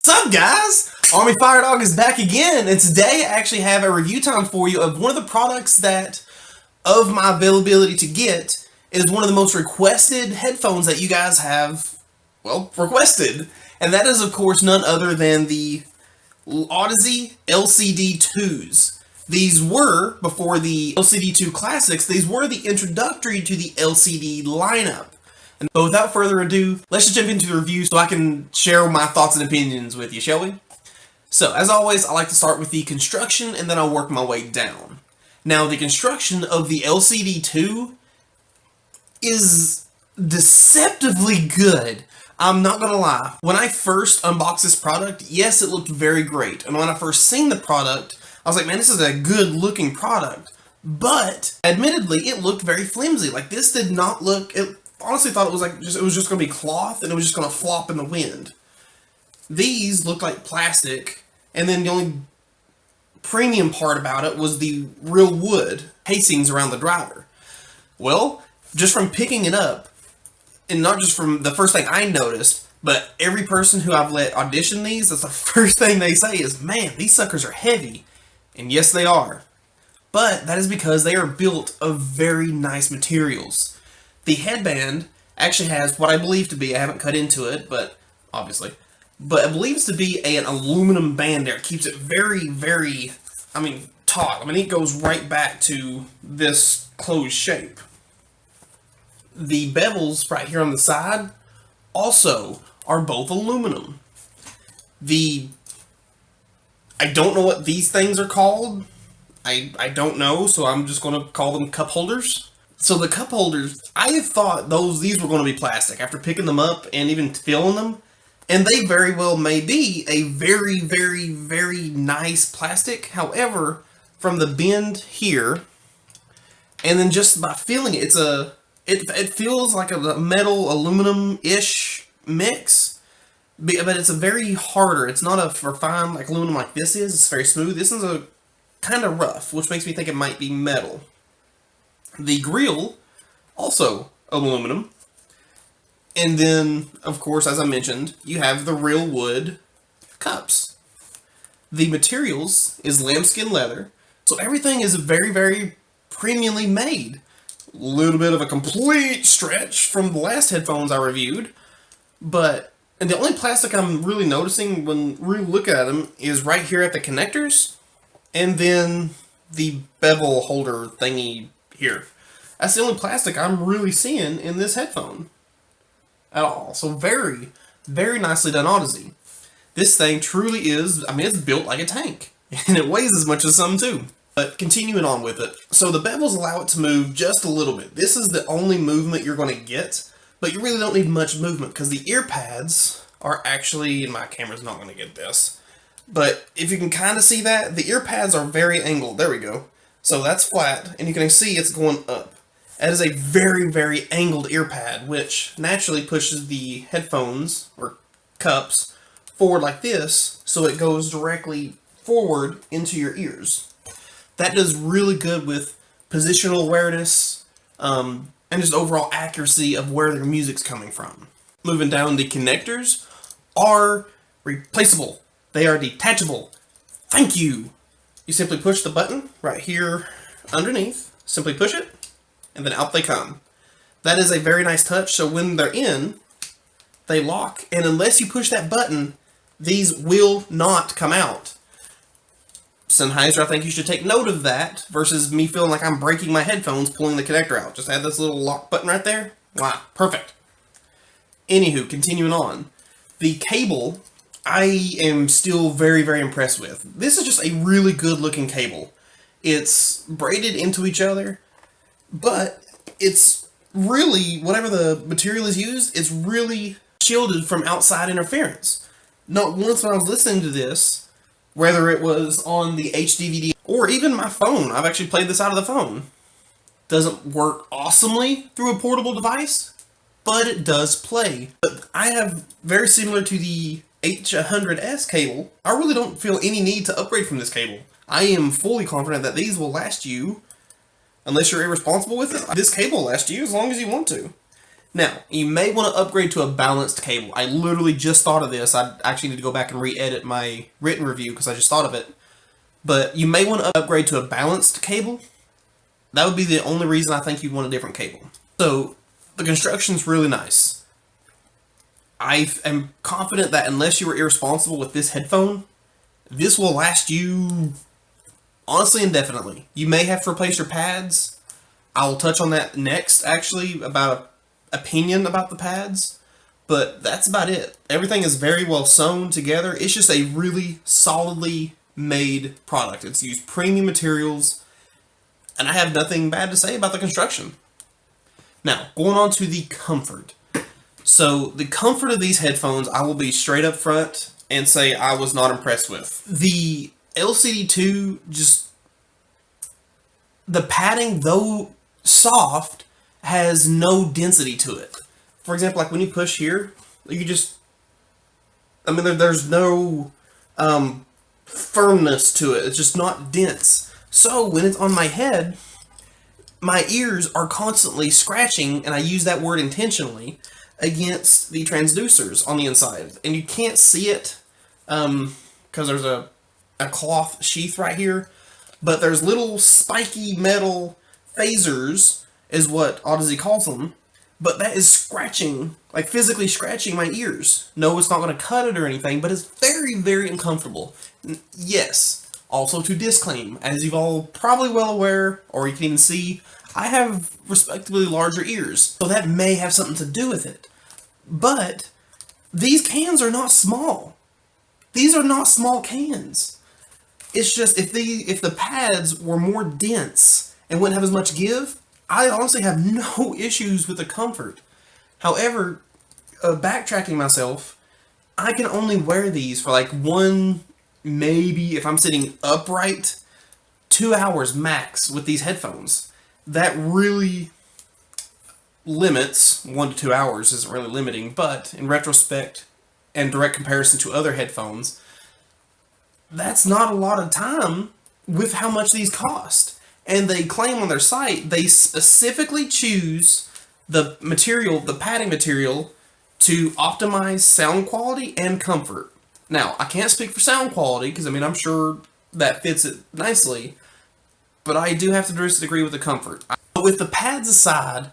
What's up, guys? Army-Firedawg is back again, and today I actually have a review time for you of one of the products that, of my availability to get, is one of the most requested headphones that you guys have, well, requested. And that is, of course, none other than the Audeze LCD-2s. These were, before the LCD-2 Classics, these were the introductory to the LCD lineup. But without further ado, let's just jump into the review so I can share my thoughts and opinions with you, shall we? So, as always, I like to start with the construction and then I'll work my way down. Now, the construction of the LCD-2 is deceptively good. I'm not gonna lie. When I first unboxed this product, yes, it looked very great. And when I first seen the product, I was like, man, this is a good looking product. But, admittedly, it looked very flimsy. Like, this did not look... honestly thought it was just going to be cloth and it was just going to flop in the wind. These looked like plastic, and then the only premium part about it was the real wood casings around the driver. Well, just from picking it up, and not just from the first thing I noticed, but every person who I've let audition these, that's the first thing they say is, man, these suckers are heavy. And yes, they are. But that is because they are built of very nice materials. The headband actually has what I believe to be, I haven't cut into it, but obviously, but it believes to be an aluminum band there. It keeps it very, very, taut. It goes right back to this closed shape. The bevels right here on the side also are both aluminum. I don't know what these things are called. I don't know, so I'm just going to call them cup holders. So the cup holders, I thought these were going to be plastic after picking them up and even feeling them. And they very well may be a very, very, very nice plastic. However, from the bend here, and then just by feeling it, it feels like a metal aluminum-ish mix. But it's a very harder. It's not a refined like aluminum like this is. It's very smooth. This is a kind of rough, which makes me think it might be metal. The grill, also aluminum. And then, of course, as I mentioned, you have the real wood cups. The materials is lambskin leather. So everything is very, very premiumly made. A little bit of a complete stretch from the last headphones I reviewed. And the only plastic I'm really noticing when we look at them is right here at the connectors. And then the bevel holder thingy here. That's the only plastic I'm really seeing in this headphone at all. So very, very nicely done, Audeze. This thing truly is, it's built like a tank. And it weighs as much as some too. But continuing on with it. So the bevels allow it to move just a little bit. This is the only movement you're going to get. But you really don't need much movement because the ear pads are actually, and my camera's not going to get this. But if you can kind of see that, the ear pads are very angled. There we go. So that's flat, and you can see it's going up. That is a very, very angled ear pad, which naturally pushes the headphones, or cups, forward like this, so it goes directly forward into your ears. That does really good with positional awareness, and just overall accuracy of where their music's coming from. Moving down, the connectors are replaceable. They are detachable. Thank you! You simply push the button right here underneath, simply push it, and then out they come. That is a very nice touch, so when they're in, they lock, and unless you push that button, these will not come out. Sennheiser, I think you should take note of that, versus me feeling like I'm breaking my headphones pulling the connector out. Just add this little lock button right there. Wow, perfect. Anywho, continuing on. The cable, I am still very, very impressed with. This is just a really good looking cable. It's braided into each other, but it's really, whatever the material is used, it's really shielded from outside interference. Not once when I was listening to this, whether it was on the HDVD or even my phone, I've actually played this out of the phone. Doesn't work awesomely through a portable device, but it does play. But I have, very similar to the H100S cable, I really don't feel any need to upgrade from this cable. I am fully confident that these will last you, unless you're irresponsible with it, this cable will last you as long as you want to. Now, you may want to upgrade to a balanced cable. I literally just thought of this. I actually need to go back and re-edit my written review because I just thought of it. But you may want to upgrade to a balanced cable. That would be the only reason I think you'd want a different cable. So, the construction's really nice. I am confident that unless you were irresponsible with this headphone, this will last you, honestly, indefinitely. You may have to replace your pads. I will touch on that next, actually, about opinion about the pads. But that's about it. Everything is very well sewn together. It's just a really solidly made product. It's used premium materials, and I have nothing bad to say about the construction. Now, going on to the comfort. So, the comfort of these headphones, I will be straight up front and say I was not impressed with. The LCD-2, just, the padding, though soft, has no density to it. For example, like when you push here, you just, I mean, there's no firmness to it. It's just not dense. So when it's on my head, my ears are constantly scratching, and I use that word intentionally, against the transducers on the inside. And you can't see it because there's a cloth sheath right here, but there's little spiky metal phasers, is what Audeze calls them, but that is scratching, like physically scratching my ears. No, it's not going to cut it or anything, but it's very, very uncomfortable. Yes, also to disclaim, as you've all probably well aware, or you can even see, I have respectively larger ears, so that may have something to do with it. But these cans are not small. These are not small cans. It's just, if the pads were more dense and wouldn't have as much give, I honestly have no issues with the comfort. However, backtracking myself, I can only wear these for like one, maybe if I'm sitting upright, 2 hours max with these headphones. That really limits, 1 to 2 hours isn't really limiting, but in retrospect and direct comparison to other headphones, that's not a lot of time with how much these cost. And they claim on their site, they specifically choose the material, the padding material, to optimize sound quality and comfort. Now, I can't speak for sound quality, because I mean, I'm sure that fits it nicely, but I do have to disagree with the comfort. But with the pads aside,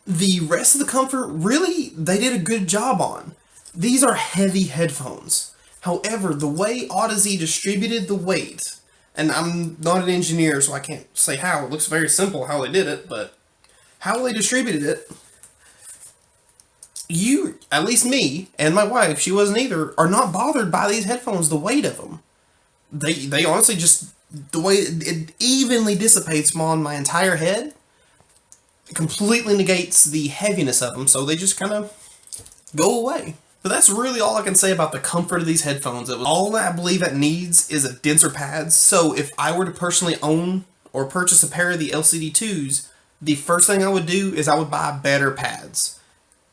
the rest of the comfort, really, they did a good job on. These are heavy headphones. However, the way Audeze distributed the weight, and I'm not an engineer, so I can't say how. It looks very simple how they did it, but how they distributed it, you, at least me, and my wife, she wasn't either, are not bothered by these headphones, the weight of them. They honestly just, the way it evenly dissipates on my entire head, it completely negates the heaviness of them, so they just kind of go away. But that's really all I can say about the comfort of these headphones. All that I believe it needs is a denser pads. So if I were to personally own or purchase a pair of the LCD-2s, the first thing I would do is I would buy better pads.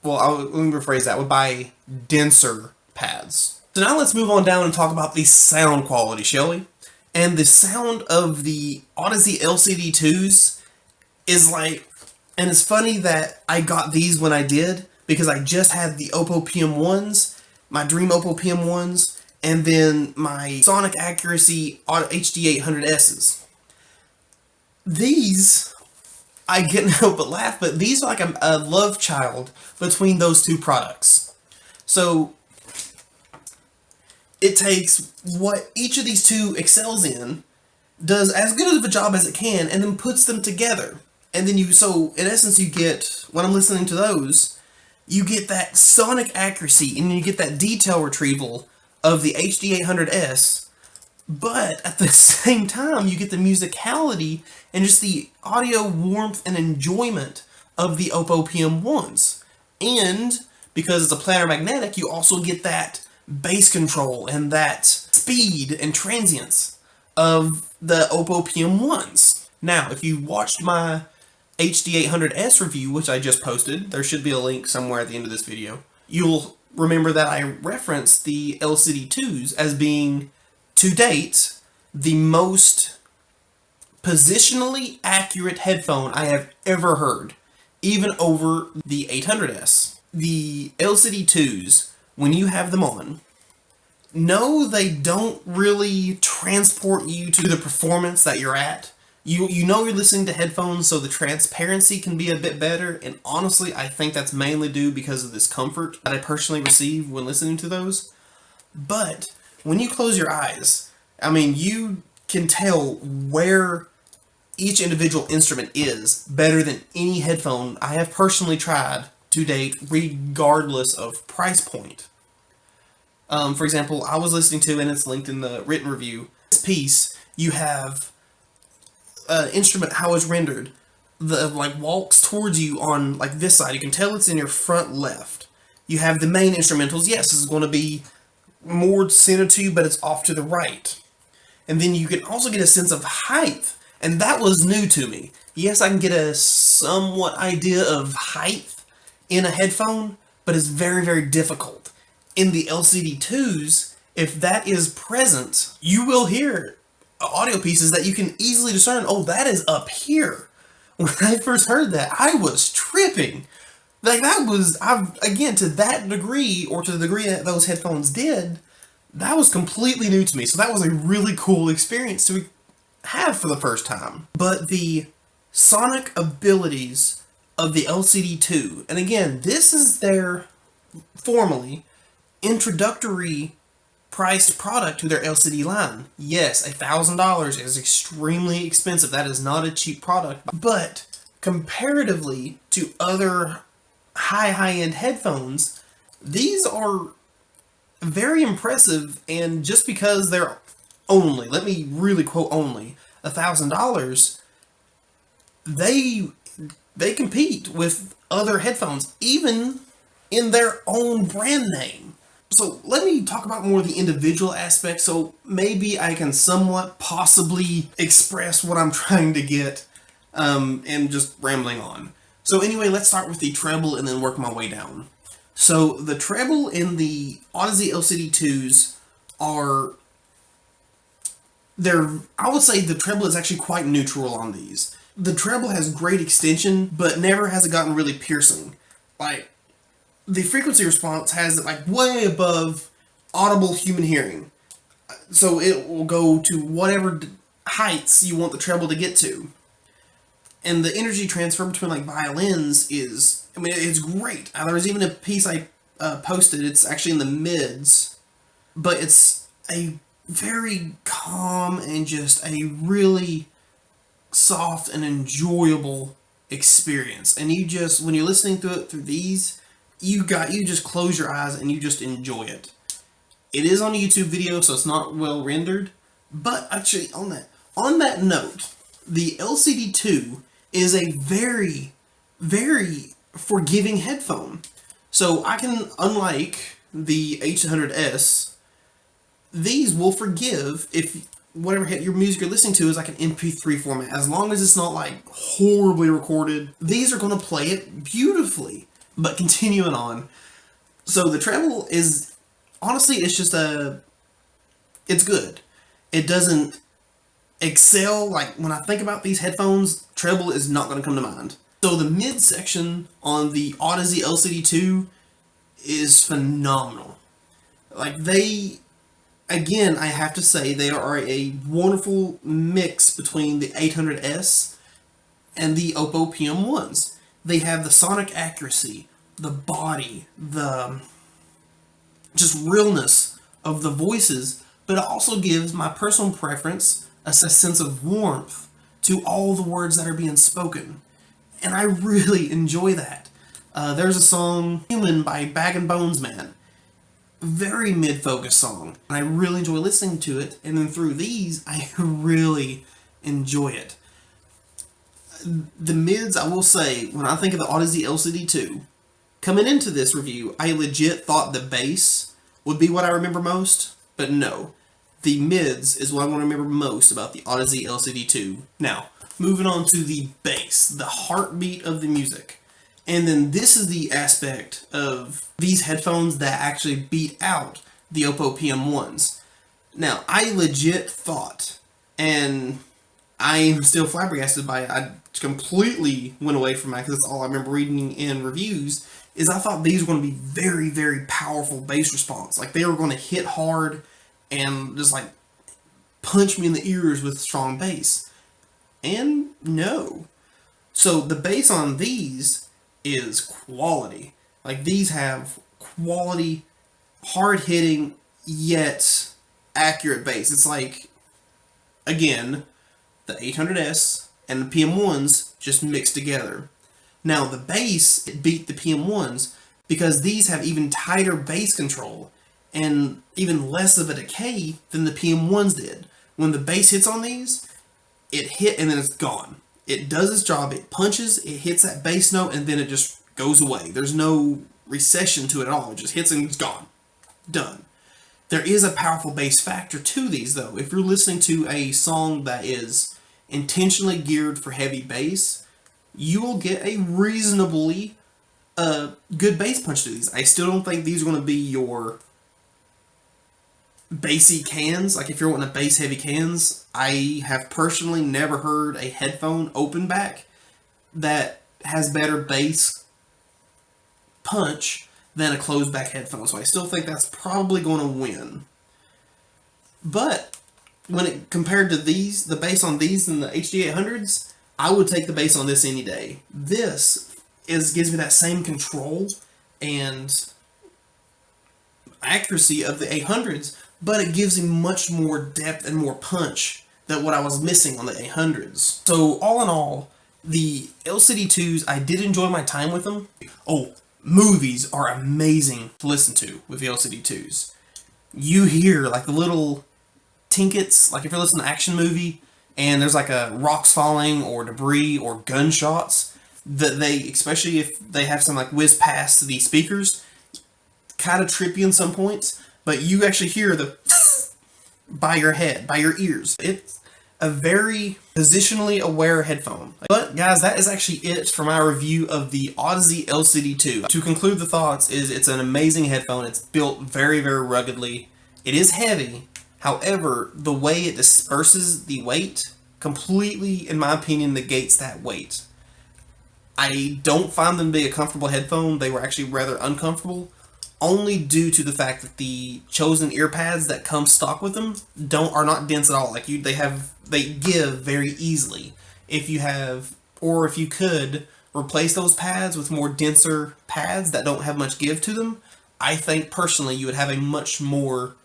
Well, let me rephrase that. I would buy denser pads. So now let's move on down and talk about the sound quality, shall we? And the sound of the Audeze LCD-2s is like, and it's funny that I got these when I did, because I just had the Oppo PM1s, my Dream Oppo PM1s, and then my Sonic Accuracy HD800Ss. These, I can't help but laugh, but these are like a love child between those two products. So, it takes what each of these two excels in, does as good of a job as it can, and then puts them together. And then so in essence you get, when I'm listening to those, you get that sonic accuracy, and you get that detail retrieval of the HD800S, but at the same time, you get the musicality and just the audio warmth and enjoyment of the Oppo PM1s. And because it's a planar magnetic, you also get that bass control and that speed and transience of the Oppo PM1s. Now, if you watched my HD800S review, which I just posted, there should be a link somewhere at the end of this video, you'll remember that I referenced the LCD-2s as being, to date, the most positionally accurate headphone I have ever heard. even over the 800S. The LCD-2s, when you have them on, no, they don't really transport you to the performance that you're at. You know you're listening to headphones, so the transparency can be a bit better, and honestly, I think that's mainly due because of this comfort that I personally receive when listening to those. But when you close your eyes, I mean, you can tell where each individual instrument is better than any headphone I have personally tried to date, regardless of price point. For example, I was listening to, and it's linked in the written review, this piece, you have instrument, how it's rendered, the like walks towards you on like this side. You can tell it's in your front left. You have the main instrumentals. Yes, this is going to be more centered to you, but it's off to the right. And then you can also get a sense of height, and that was new to me. Yes, I can get a somewhat idea of height in a headphone, but it's very, very difficult. In the LCD-2s, if that is present, you will hear audio pieces that you can easily discern, oh, that is up here. When I first heard that, I was tripping. Like, that was, again, to that degree, or to the degree that those headphones did, that was completely new to me. So that was a really cool experience to have for the first time. But the sonic abilities of the LCD-2, and again, this is their, formally, introductory priced product to their LCD line. Yes, $1,000 is extremely expensive. That is not a cheap product. But comparatively to other high-end headphones, these are very impressive, and just because they're only, let me really quote only, $1,000, they compete with other headphones, even in their own brand name. So let me talk about more of the individual aspects, so maybe I can somewhat possibly express what I'm trying to get, and just rambling on. So anyway, let's start with the treble and then work my way down. So the treble in the Audeze LCD-2s are, I would say the treble is actually quite neutral on these. The treble has great extension, but never has it gotten really piercing. Like, the frequency response has it like way above audible human hearing. So it will go to whatever heights you want the treble to get to. And the energy transfer between like violins is, I mean, it's great. There's even a piece I posted, it's actually in the mids, but it's a very calm and just a really soft and enjoyable experience. And you just, when you're listening through it through these, you just close your eyes and you just enjoy it. It is on a YouTube video, so it's not well rendered, but actually on that note, the LCD-2 is a very, very forgiving headphone. So I can, unlike the H100S, these will forgive if whatever your music you're listening to is like an MP3 format. As long as it's not like horribly recorded, these are going to play it beautifully. But continuing on, so the treble is, honestly, it's just it's good. It doesn't excel, like when I think about these headphones, treble is not going to come to mind. So the mid section on the Audeze LCD-2 is phenomenal. Like again, I have to say, they are a wonderful mix between the 800S and the Oppo PM1s. They have the sonic accuracy, the body, the just realness of the voices, but it also gives my personal preference a sense of warmth to all the words that are being spoken. And I really enjoy that. There's a song, Human by Bag and Bones Man. Very mid-focused song. And I really enjoy listening to it. And then through these, I really enjoy it. The mids, I will say, when I think of the Audeze LCD-2, coming into this review, I legit thought the bass would be what I remember most, but no. The mids is what I want to remember most about the Audeze LCD-2. Now, moving on to the bass, the heartbeat of the music. And then this is the aspect of these headphones that actually beat out the Oppo PM1s. Now, I legit thought, and I am still flabbergasted by it, completely went away from that because that's all I remember reading in reviews, is I thought these were going to be very, very powerful bass response. Like they were going to hit hard and just like punch me in the ears with strong bass. And no. So the bass on these is quality. Like these have quality, hard hitting, yet accurate bass. It's like, again, the 800S and the PM1s just mixed together. Now the bass, it beat the PM1s because these have even tighter bass control and even less of a decay than the PM1s did. When the bass hits on these, it hit and then it's gone. It does its job, it punches, it hits that bass note, and then it just goes away. There's no recession to it at all. It just hits and it's gone. Done. There is a powerful bass factor to these, though. If you're listening to a song that is intentionally geared for heavy bass, you will get a reasonably good bass punch to these. I still don't think these are going to be your bassy cans. Like if you're wanting a bass heavy cans, I have personally never heard a headphone open back that has better bass punch than a closed back headphone. So I still think that's probably going to win. But when it compared to these, the bass on these and the HD800s, I would take the bass on this any day. This gives me that same control and accuracy of the 800s, but it gives me much more depth and more punch than what I was missing on the 800s. So all in all, the LCD-2s, I did enjoy my time with them. Oh, movies are amazing to listen to with the LCD-2s. You hear like the little tinkets, like if you're listening to an action movie and there's like a rocks falling or debris or gunshots, that they, especially if they have some like whiz past the speakers, kind of trippy in some points, but you actually hear the by your head, by your ears. It's a very positionally aware headphone. But guys, that is actually it for my review of the Audeze LCD-2. To conclude the thoughts, it's an amazing headphone. It's built very, very ruggedly. It is heavy. However, the way it disperses the weight completely, in my opinion, negates that weight. I don't find them to be a comfortable headphone. They were actually rather uncomfortable, only due to the fact that the chosen ear pads that come stock with them are not dense at all. Like they give very easily. If you could replace those pads with more denser pads that don't have much give to them, I think personally you would have a much more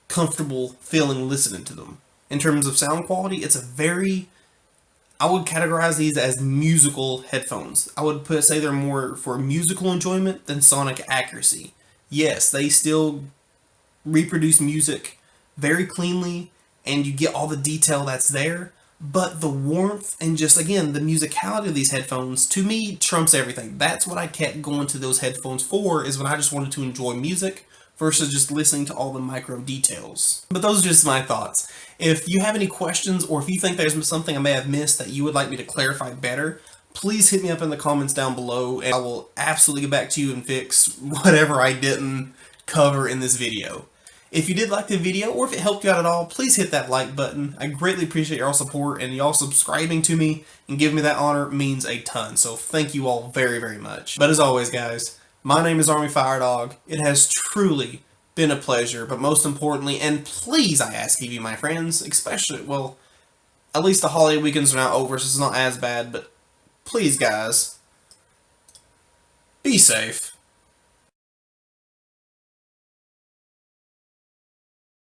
comfortable feeling listening to them. In terms of sound quality, I would categorize these as musical headphones. I would say they're more for musical enjoyment than sonic accuracy. Yes, they still reproduce music very cleanly, and you get all the detail that's there, but the warmth and just, again, the musicality of these headphones, to me, trumps everything. That's what I kept going to those headphones for, is when I just wanted to enjoy music versus just listening to all the micro details. But those are just my thoughts. If you have any questions, or if you think there's something I may have missed that you would like me to clarify better, please hit me up in the comments down below, and I will absolutely get back to you and fix whatever I didn't cover in this video. If you did like the video, or if it helped you out at all, please hit that like button. I greatly appreciate your support, and y'all subscribing to me and giving me that honor means a ton. So thank you all very, very much. But as always, guys, my name is Army-Firedawg. It has truly been a pleasure, but most importantly, and please I ask of you, my friends, especially, well, at least the holiday weekends are now over, so it's not as bad, but please, guys, be safe.